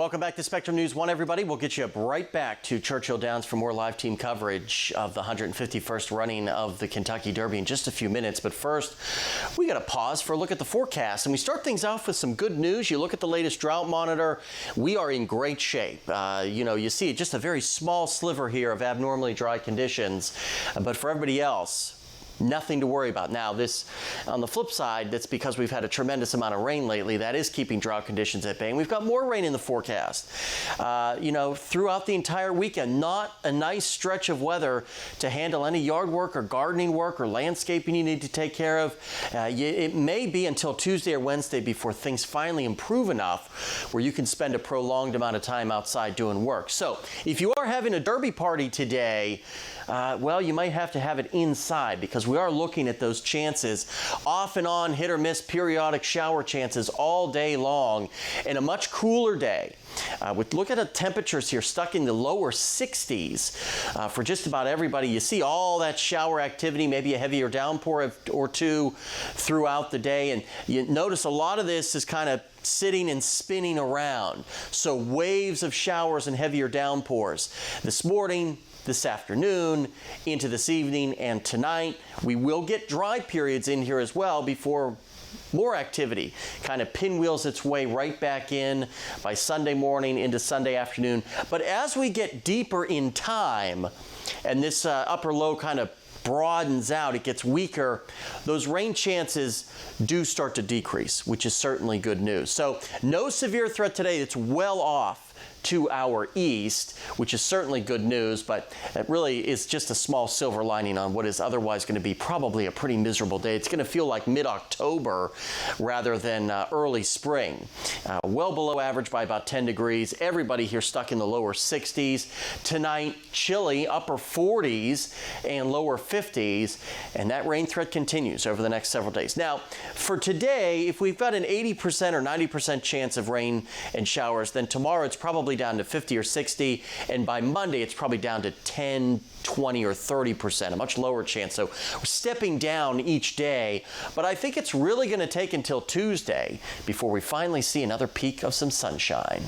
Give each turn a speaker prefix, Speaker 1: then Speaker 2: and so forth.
Speaker 1: Welcome back to Spectrum News 1, everybody. We'll get you right back to Churchill Downs for more live team coverage of the 151st running of the Kentucky Derby in just a few minutes. But first, we got to pause for a look at the forecast. And we start things off with some good news. You look at the latest drought monitor. We are in great shape. You see just a very small sliver here of abnormally dry conditions. But for everybody else, nothing to worry about. Now, this, on the flip side, that's because we've had a tremendous amount of rain lately. That is keeping drought conditions at bay. And we've got more rain in the forecast. Throughout the entire weekend, not a nice stretch of weather to handle any yard work or gardening work or landscaping you need to take care of. It may be until Tuesday or Wednesday before things finally improve enough where you can spend a prolonged amount of time outside doing work. So if you are having a derby party today, you might have to have it inside, because we are looking at those chances, off and on, hit or miss, periodic shower chances all day long, and a much cooler day. Look at the temperatures here, stuck in the lower 60s for just about everybody. You see all that shower activity, maybe a heavier downpour or two throughout the day, and you notice a lot of this is kind of sitting and spinning around. So waves of showers and heavier downpours this morning, this afternoon, into this evening, and tonight. We will get dry periods in here as well before more activity kind of pinwheels its way right back in by Sunday morning into Sunday afternoon. But as we get deeper in time and this upper low kind of broadens out, it gets weaker, those rain chances do start to decrease, which is certainly good news. So no severe threat today. It's well off to our east, which is certainly good news, but it really is just a small silver lining on what is otherwise going to be probably a pretty miserable day. It's going to feel like mid-October rather than early spring. Well below average by about 10 degrees. Everybody here stuck in the lower 60s. Tonight, chilly, upper 40s and lower 50s, and that rain threat continues over the next several days. Now, for today, if we've got an 80% or 90% chance of rain and showers, then tomorrow it's probably down to 50 or 60, and by Monday it's probably down to 10, 20 or 30%, a much lower chance. So we're stepping down each day, but I think it's really going to take until Tuesday before we finally see another peak of some sunshine.